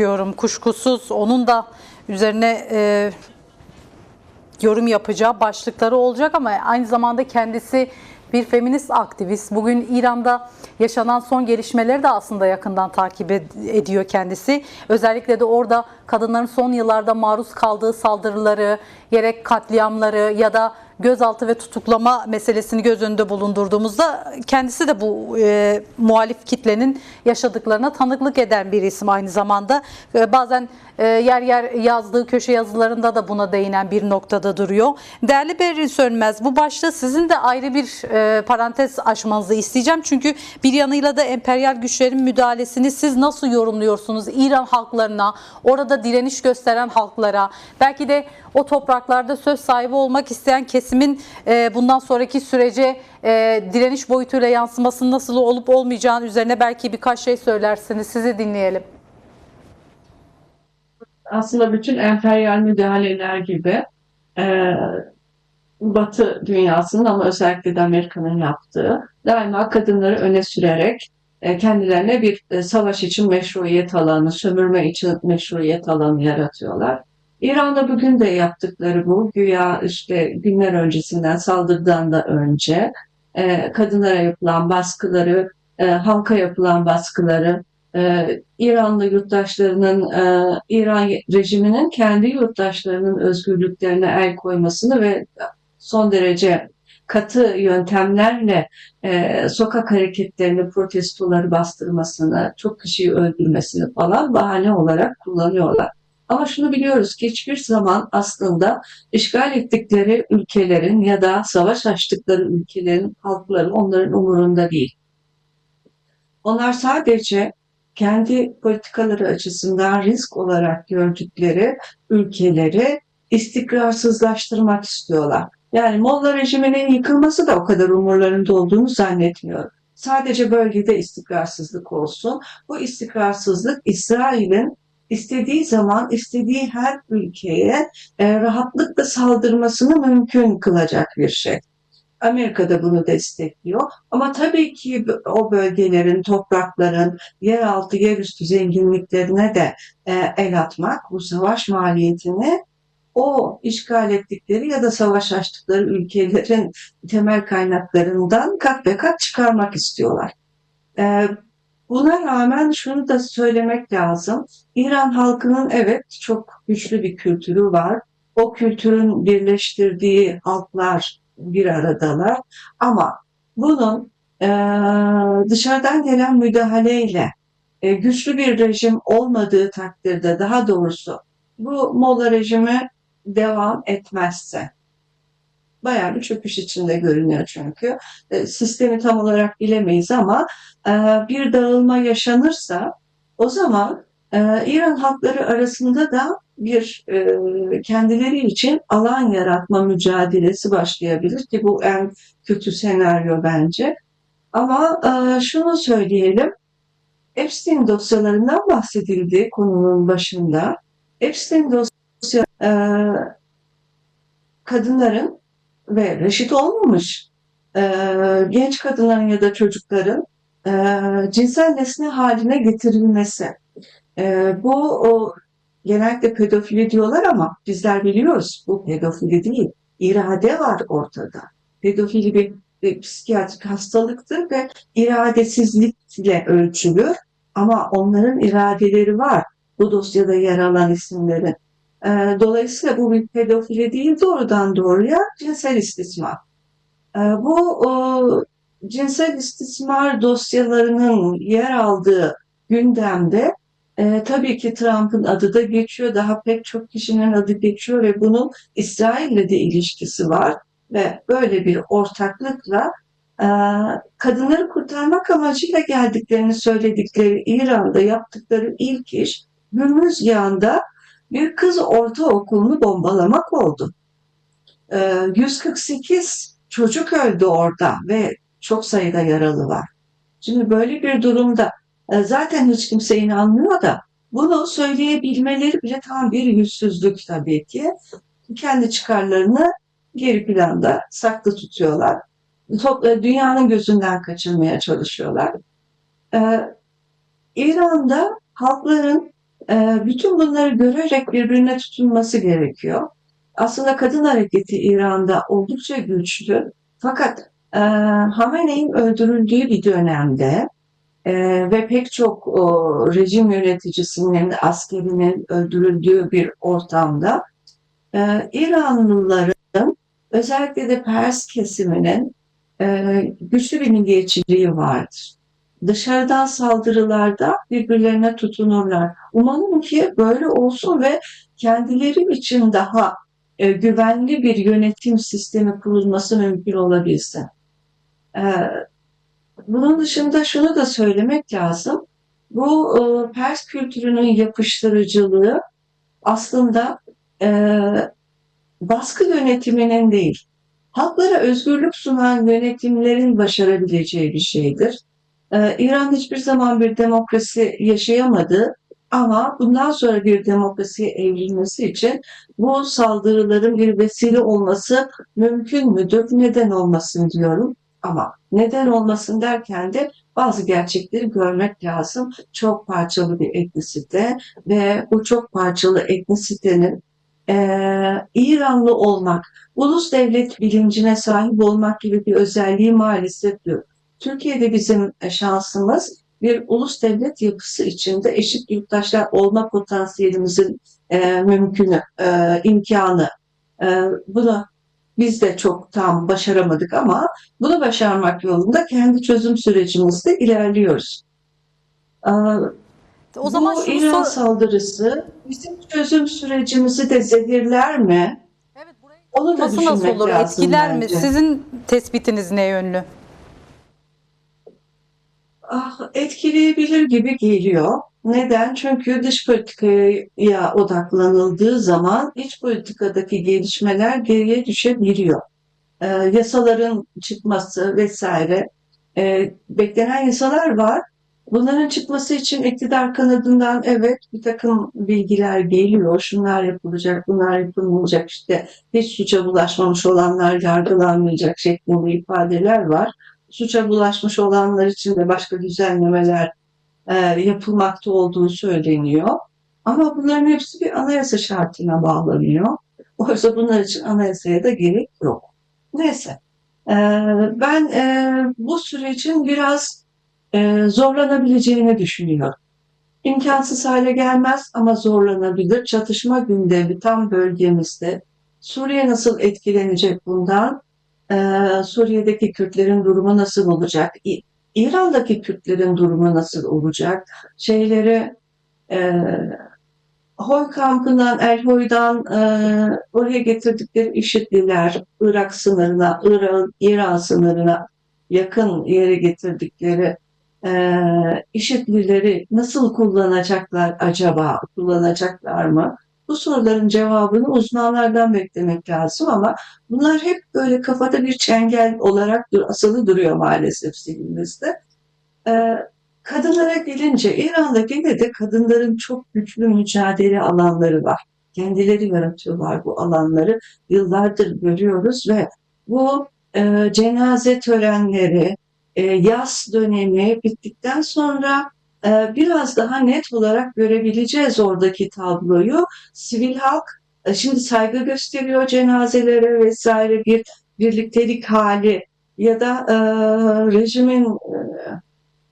istiyorum. Kuşkusuz onun da üzerine yorum yapacağı başlıkları olacak ama aynı zamanda kendisi bir feminist aktivist. Bugün İran'da yaşanan son gelişmeleri de aslında yakından takip ediyor kendisi. Özellikle de orada kadınların son yıllarda maruz kaldığı saldırıları, gerek katliamları ya da gözaltı ve tutuklama meselesini göz önünde bulundurduğumuzda kendisi de bu muhalif kitlenin yaşadıklarına tanıklık eden bir isim aynı zamanda. Bazen yer yer yazdığı köşe yazılarında da buna değinen bir noktada duruyor. Değerli Berrin Sönmez, bu başta sizin de ayrı bir parantez açmanızı isteyeceğim. Çünkü bir yanıyla da emperyal güçlerin müdahalesini siz nasıl yorumluyorsunuz İran halklarına, orada direniş gösteren halklara, belki de o topraklarda söz sahibi olmak isteyen kesimin bundan sonraki sürece direniş boyutuyla yansımasının nasıl olup olmayacağını üzerine belki birkaç şey söylersiniz. Sizi dinleyelim. Aslında bütün emperyal müdahaleler gibi e, Batı dünyasının ama özellikle de Amerika'nın yaptığı daima kadınları öne sürerek kendilerine bir savaş için meşruiyet alanı, sömürme için meşruiyet alanı yaratıyorlar. İran'da bugün de yaptıkları bu. Güya işte günler öncesinden, saldırıdan da önce kadınlara yapılan baskıları, halka yapılan baskıları, İranlı yurttaşlarının, İran rejiminin kendi yurttaşlarının özgürlüklerine el koymasını ve son derece katı yöntemlerle sokak hareketlerini, protestoları bastırmasını, çok kişiyi öldürmesini falan bahane olarak kullanıyorlar. Ama şunu biliyoruz ki hiçbir zaman aslında işgal ettikleri ülkelerin ya da savaş açtıkları ülkelerin halkları onların umurunda değil. Onlar sadece kendi politikaları açısından risk olarak gördükleri ülkeleri istikrarsızlaştırmak istiyorlar. Yani Molla rejiminin yıkılması da o kadar umurlarında olduğunu zannetmiyorum. Sadece bölgede istikrarsızlık olsun. Bu istikrarsızlık İsrail'in istediği zaman istediği her ülkeye rahatlıkla saldırmasını mümkün kılacak bir şey. Amerika da bunu destekliyor. Ama tabii ki o bölgelerin, toprakların, yeraltı, yerüstü zenginliklerine de el atmak, bu savaş maliyetini o işgal ettikleri ya da savaş açtıkları ülkelerin temel kaynaklarından kat be kat çıkarmak istiyorlar. E, Buna rağmen şunu da söylemek lazım. İran halkının evet çok güçlü bir kültürü var. O kültürün birleştirdiği halklar bir aradalar. Ama bunun dışarıdan gelen müdahaleyle güçlü bir rejim olmadığı takdirde daha doğrusu bu Molla rejimi devam etmezse bayağı bir çöküş içinde görünüyor çünkü. Sistemi tam olarak bilemeyiz ama bir dağılma yaşanırsa o zaman İran halkları arasında da bir kendileri için alan yaratma mücadelesi başlayabilir ki bu en kötü senaryo bence. Ama şunu söyleyelim, Epstein dosyalarından bahsedildi konunun başında. Epstein dosya kadınların ve reşit olmamış genç kadınların ya da çocukların cinsel nesne haline getirilmesi. Bu genellikle pedofili diyorlar ama bizler biliyoruz bu pedofili değil. İrade var ortada. Pedofili bir psikiyatrik hastalıktır ve iradesizlikle ölçülür. Ama onların iradeleri var. Bu dosyada yer alan isimlerin. Dolayısıyla bu bir pedofili değil, doğrudan doğruya cinsel istismar. Bu cinsel istismar dosyalarının yer aldığı gündemde tabii ki Trump'ın adı da geçiyor, daha pek çok kişinin adı geçiyor ve bunun İsrail'le de ilişkisi var ve böyle bir ortaklıkla e, kadınları kurtarmak amacıyla geldiklerini söyledikleri İran'da yaptıkları ilk iş Gümrüz Yağı'nda bir kız ortaokulunu bombalamak oldu. 148 çocuk öldü orada ve çok sayıda yaralı var. Şimdi böyle bir durumda zaten hiç kimse inanmıyor da bunu söyleyebilmeleri bile tam bir yüzsüzlük tabii ki. Kendi çıkarlarını geri planda saklı tutuyorlar. Dünyanın gözünden kaçırmaya çalışıyorlar. Ee, İran'da halkların Bütün bunları görerek birbirine tutunması gerekiyor. Aslında kadın hareketi İran'da oldukça güçlü. Fakat Hamene'nin öldürüldüğü bir dönemde ve pek çok rejim yöneticisinin, askerinin öldürüldüğü bir ortamda İranlıların, özellikle de Pers kesiminin güçlü bir milliyetçiliği vardır. Dışarıdan saldırılarda birbirlerine tutunurlar. Umalım ki böyle olsun ve kendileri için daha güvenli bir yönetim sistemi kurulması mümkün olabilsin. E, Bunun dışında şunu da söylemek lazım. Bu Pers kültürünün yapıştırıcılığı aslında e, baskı yönetiminin değil, halklara özgürlük sunan yönetimlerin başarabileceği bir şeydir. İran hiçbir zaman bir demokrasi yaşayamadı ama bundan sonra bir demokrasiye evrilmesi için bu saldırıların bir vesile olması mümkün müdür? Neden olmasın diyorum. Ama neden olmasın derken de bazı gerçekleri görmek lazım. Çok parçalı bir etnisite ve bu çok parçalı etnisitenin İranlı olmak, ulus devlet bilincine sahip olmak gibi bir özelliği maalesef yok. Türkiye'de bizim şansımız bir ulus devlet yapısı içinde eşit yurttaşlar olma potansiyelimizin mümkünü, imkanı. Bunu biz de çok tam başaramadık ama bunu başarmak yolunda kendi çözüm sürecimizde ilerliyoruz. Ee, O zaman Bu şunu İran sor. saldırısı bizim çözüm sürecimizi de zehirler mi? Evet, burayı Onu da nasıl düşünmek olur? lazım Etkiler mi? bence. Sizin tespitiniz ne yönlü? Etkileyebilir gibi geliyor. Neden? Çünkü dış politikaya odaklanıldığı zaman iç politikadaki gelişmeler geriye düşebiliyor. Yasaların çıkması vesaire, beklenen yasalar var. Bunların çıkması için iktidar kanadından evet bir takım bilgiler geliyor. Şunlar yapılacak, bunlar yapılmayacak, işte hiç suça bulaşmamış olanlar yargılanmayacak şeklinde ifadeler var. Suça bulaşmış olanlar için de başka düzenlemeler yapılmakta olduğu söyleniyor. Ama bunların hepsi bir anayasa şartına bağlanıyor. Oysa bunlar için anayasaya da gerek yok. Neyse. Ee, Ben bu sürecin biraz zorlanabileceğini düşünüyorum. İmkansız hale gelmez ama zorlanabilir. Çatışma gündemi tam bölgemizde. Suriye nasıl etkilenecek bundan? Suriye'deki Kürtlerin durumu nasıl olacak? İran'daki Kürtlerin durumu nasıl olacak? Şeyleri e, Hoy kampından, El Hoy'dan oraya getirdikleri IŞİD'liler, Irak sınırına, İran sınırına yakın yere getirdikleri IŞİD'lileri nasıl kullanacaklar acaba? Kullanacaklar mı? Bu soruların cevabını uzmanlardan beklemek lazım ama bunlar hep böyle kafada bir çengel olarak asılı duruyor maalesef zihnimizde. Ee, Kadınlara gelince İran'da gene de kadınların çok güçlü mücadele alanları var. Kendileri yaratıyorlar bu alanları. Yıllardır görüyoruz ve bu cenaze törenleri, yaz dönemi bittikten sonra biraz daha net olarak görebileceğiz oradaki tabloyu. Sivil halk şimdi saygı gösteriyor cenazelere vesaire, bir birliktelik hali ya da rejimin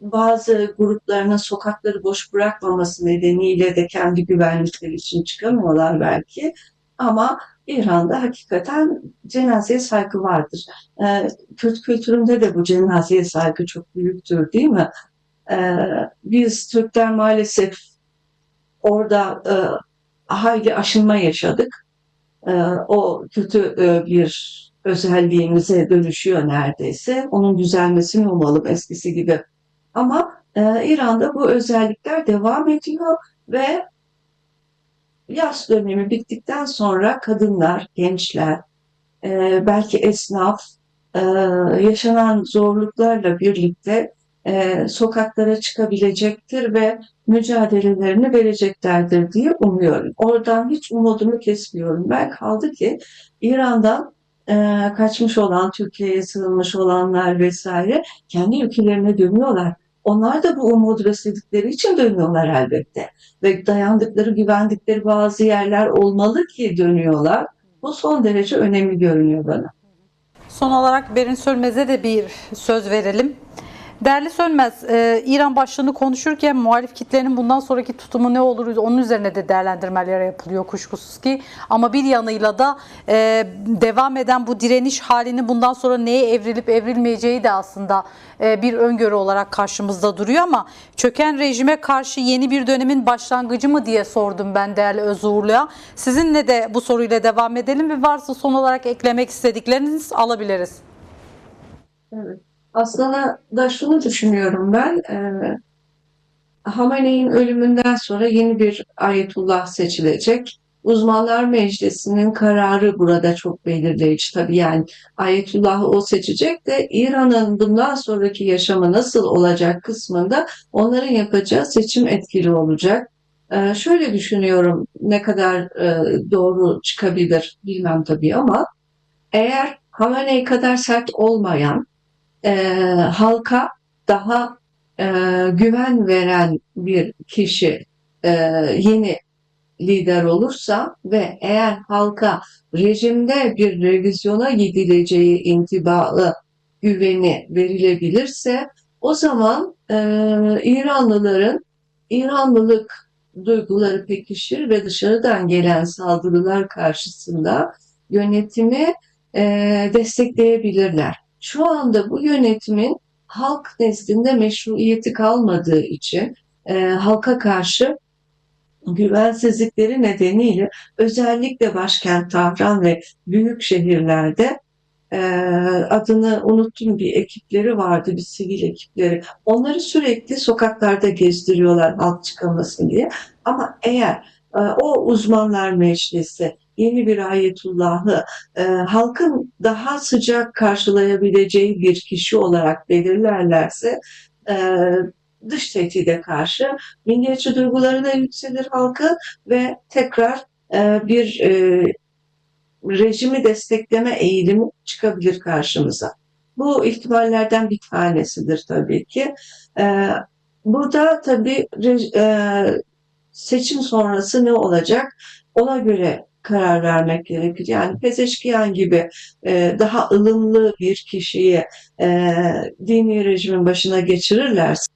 bazı gruplarının sokakları boş bırakmaması nedeniyle de kendi güvenlikleri için çıkamıyorlar belki. Ama İran'da hakikaten cenazeye saygı vardır. Kürt kültüründe de bu cenazeye saygı çok büyüktür, değil mi? Biz Türkler maalesef orada hayli aşınma yaşadık. O kötü bir özelliğimize dönüşüyor neredeyse. Onun düzelmesini umalım eskisi gibi. Ama İran'da bu özellikler devam ediyor ve yaz dönemi bittikten sonra kadınlar, gençler, belki esnaf e, yaşanan zorluklarla birlikte sokaklara çıkabilecektir ve mücadelelerini vereceklerdir diye umuyorum. Oradan hiç umudumu kesmiyorum. Ben kaldı ki İran'dan kaçmış olan, Türkiye'ye sığınmış olanlar vesaire kendi ülkelerine dönüyorlar. Onlar da bu umudu besledikleri için dönüyorlar elbette. Ve dayandıkları, güvendikleri bazı yerler olmalı ki dönüyorlar. Bu son derece önemli görünüyor bana. Son olarak Berin Sönmez'e de bir söz verelim. Değerli Sönmez, İran başlığını konuşurken muhalif kitlenin bundan sonraki tutumu ne olur onun üzerine de değerlendirmeler yapılıyor kuşkusuz ki. Ama bir yanıyla da devam eden bu direniş halinin bundan sonra neye evrilip evrilmeyeceği de aslında bir öngörü olarak karşımızda duruyor. Ama çöken rejime karşı yeni bir dönemin başlangıcı mı diye sordum ben değerli Özgürlüğe. Sizinle de bu soruyla devam edelim ve varsa son olarak eklemek istedikleriniz alabiliriz. Evet. Aslında da şunu düşünüyorum ben. Hamene'nin ölümünden sonra yeni bir ayetullah seçilecek. Uzmanlar Meclisi'nin kararı burada çok belirleyici tabii, yani ayetullahı o seçecek de İran'ın bundan sonraki yaşamı nasıl olacak kısmında onların yapacağı seçim etkili olacak. Şöyle düşünüyorum, ne kadar doğru çıkabilir bilmem tabii ama eğer Hamenei kadar sert olmayan, halka daha güven veren bir kişi yeni lider olursa ve eğer halka rejimde bir revizyona gidileceği intibaı, güveni verilebilirse, o zaman İranlıların İranlılık duyguları pekişir ve dışarıdan gelen saldırılar karşısında yönetimi destekleyebilirler. Şu anda bu yönetimin halk nezdinde meşruiyeti kalmadığı için halka karşı güvensizlikleri nedeniyle özellikle başkent Tahran ve büyük şehirlerde adını unuttum, bir ekipleri vardı, bir sivil ekipleri. Onları sürekli sokaklarda gezdiriyorlar halk çıkamasın diye. Ama eğer o uzmanlar meclisi yeni bir ayetullahı halkın daha sıcak karşılayabileceği bir kişi olarak belirlerlerse, e, dış tehdide karşı milliyetçi duyguları da yükselir halkı ve tekrar bir rejimi destekleme eğilimi çıkabilir karşımıza. Bu ihtimallerden bir tanesidir tabii ki. Burada tabii seçim sonrası ne olacak? Ona göre karar vermek gerekir. Yani Pezeşkiyan gibi daha ılımlı bir kişiyi dini rejimin başına geçirirlerse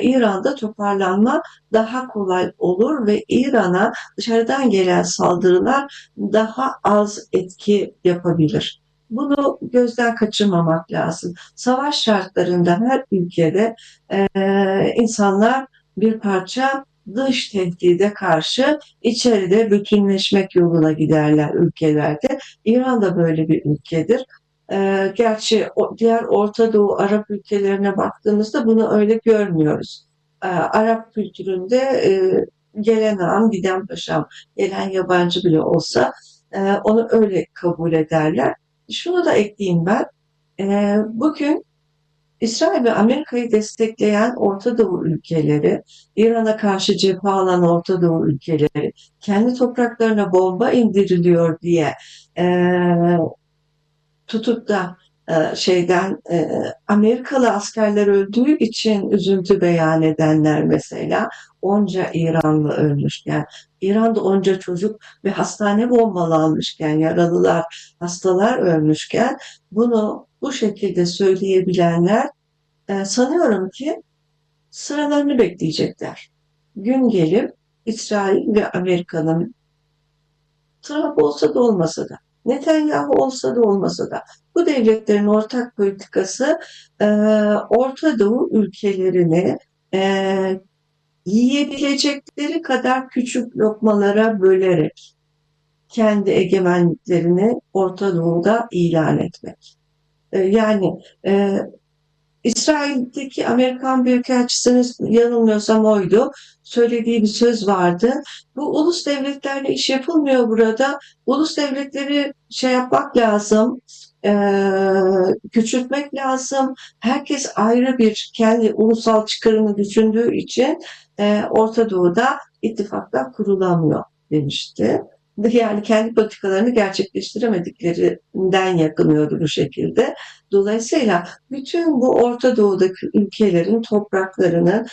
İran'da toparlanma daha kolay olur ve İran'a dışarıdan gelen saldırılar daha az etki yapabilir. Bunu gözden kaçırmamak lazım. Savaş şartlarında her ülkede insanlar bir parça dış tehdide karşı içeride bütünleşmek yoluna giderler ülkelerde. İran da böyle bir ülkedir. Gerçi diğer Orta Doğu Arap ülkelerine baktığımızda bunu öyle görmüyoruz. Arap kültüründe gelen ağam giden paşam, gelen yabancı bile olsa onu öyle kabul ederler. Şunu da ekleyeyim ben. Bugün İsrail ve Amerika'yı destekleyen Orta Doğu ülkeleri, İran'a karşı cephe alan Orta Doğu ülkeleri, kendi topraklarına bomba indiriliyor diye tutup da Amerikalı askerler öldüğü için üzüntü beyan edenler, mesela onca İranlı ölmüşken, İran'da onca çocuk ve hastane bombalanmışken, yaralılar, hastalar ölmüşken bunu bu şekilde söyleyebilenler sanıyorum ki sıralarını bekleyecekler. Gün gelip İsrail ve Amerika'nın, Trump olsa da olmasa da, Netanyahu olsa da olmasa da, bu devletlerin ortak politikası e, Orta Doğu ülkelerini yiyebilecekleri kadar küçük lokmalara bölerek kendi egemenliklerini Orta Doğu'da ilan etmek. Yani İsrail'deki Amerikan Büyükelçisi'nin, yanılmıyorsam oydu, söylediği bir söz vardı. Bu ulus devletlerle iş yapılmıyor burada. Ulus devletleri yapmak lazım, küçültmek lazım. Herkes ayrı bir kendi ulusal çıkarını düşündüğü için Orta Doğu'da ittifaklar kurulamıyor demişti. Yani kendi politikalarını gerçekleştiremediklerinden yakınıyordu bu şekilde. Dolayısıyla bütün bu Orta Doğu'daki ülkelerin topraklarının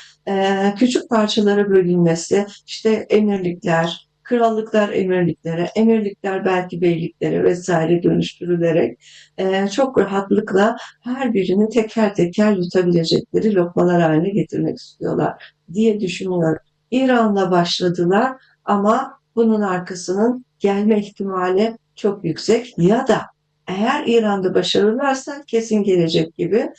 küçük parçalara bölünmesi, işte emirlikler, krallıklar emirliklere, emirlikler belki beyliklere vesaire dönüştürülerek çok rahatlıkla her birini teker teker yutabilecekleri lokmalar haline getirmek istiyorlar diye düşünüyorum. İran'la başladılar ama bunun arkasının gelme ihtimali çok yüksek ya da eğer İran'da başarırlarsa kesin gelecek gibi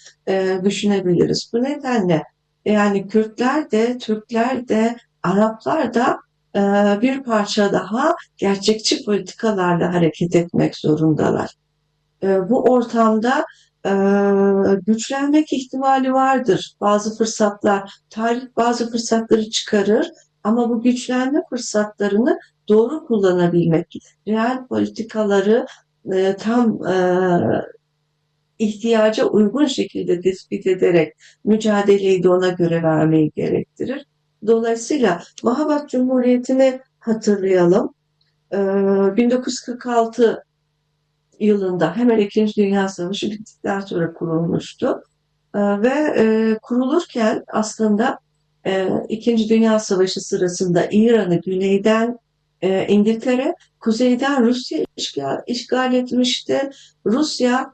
düşünebiliriz. Bu nedenle yani Kürtler de, Türkler de, Araplar da bir parça daha gerçekçi politikalarla hareket etmek zorundalar. Bu ortamda e, güçlenmek ihtimali vardır. Bazı fırsatlar, tarih bazı fırsatları çıkarır ama bu güçlenme fırsatlarını doğru kullanabilmek, real politikaları tam ihtiyaca uygun şekilde tespit ederek mücadeleyi de ona göre vermeyi gerektirir. Dolayısıyla Mahabat Cumhuriyeti'ni hatırlayalım. 1946 yılında hemen İkinci Dünya Savaşı bittikten sonra kurulmuştu. Ve kurulurken aslında İkinci Dünya Savaşı sırasında İran'ı güneyden İngiltere, kuzeyden Rusya işgal etmişti. Rusya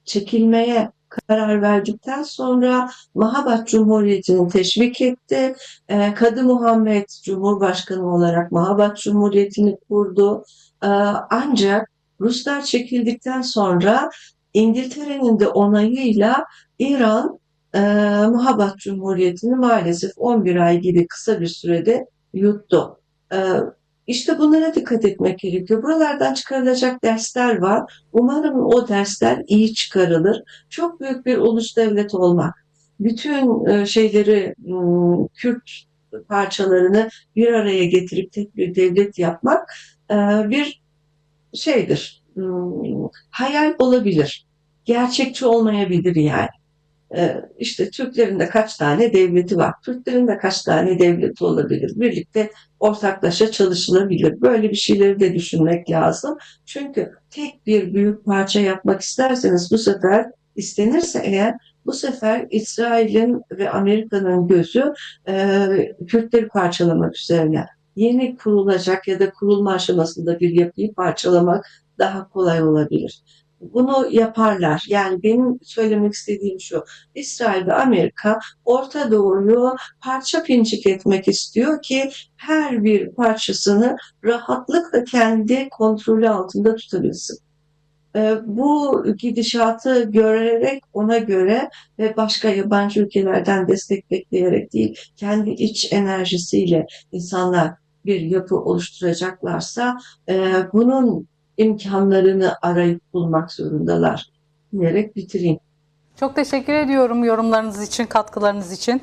çekilmeye karar verdikten sonra Mahabat Cumhuriyeti'ni teşvik etti. Kadı Muhammed Cumhurbaşkanı olarak Mahabat Cumhuriyeti'ni kurdu. Ancak Ruslar çekildikten sonra İngiltere'nin de onayıyla İran Mahabat Cumhuriyeti'ni maalesef 11 ay gibi kısa bir sürede yuttu. E, işte bunlara dikkat etmek gerekiyor. Buralardan çıkarılacak dersler var. Umarım o dersler iyi çıkarılır. Çok büyük bir ulus devlet olmak, bütün şeyleri, Kürt parçalarını bir araya getirip tek bir devlet yapmak bir şeydir. Hayal olabilir. Gerçekçi olmayabilir yani. İşte Türklerin de kaç tane devleti var, Türklerin de kaç tane devleti olabilir. Birlikte ortaklaşa çalışılabilir. Böyle bir şeyleri de düşünmek lazım. Çünkü tek bir büyük parça yapmak isterseniz bu sefer istenirse eğer bu sefer İsrail'in ve Amerika'nın gözü Kürtleri parçalamak üzerine. Yeni kurulacak ya da kurulma aşamasında bir yapıyı parçalamak daha kolay olabilir. Bunu yaparlar. Yani benim söylemek istediğim şu. İsrail ve Amerika Orta Doğu'yu parça pinçik etmek istiyor ki her bir parçasını rahatlıkla kendi kontrolü altında tutabilsin. Bu gidişatı görerek ona göre ve başka yabancı ülkelerden destek bekleyerek değil, kendi iç enerjisiyle insanlar bir yapı oluşturacaklarsa bunun imkanlarını arayıp bulmak zorundalar diyerek bitireyim. Çok teşekkür ediyorum yorumlarınız için, katkılarınız için.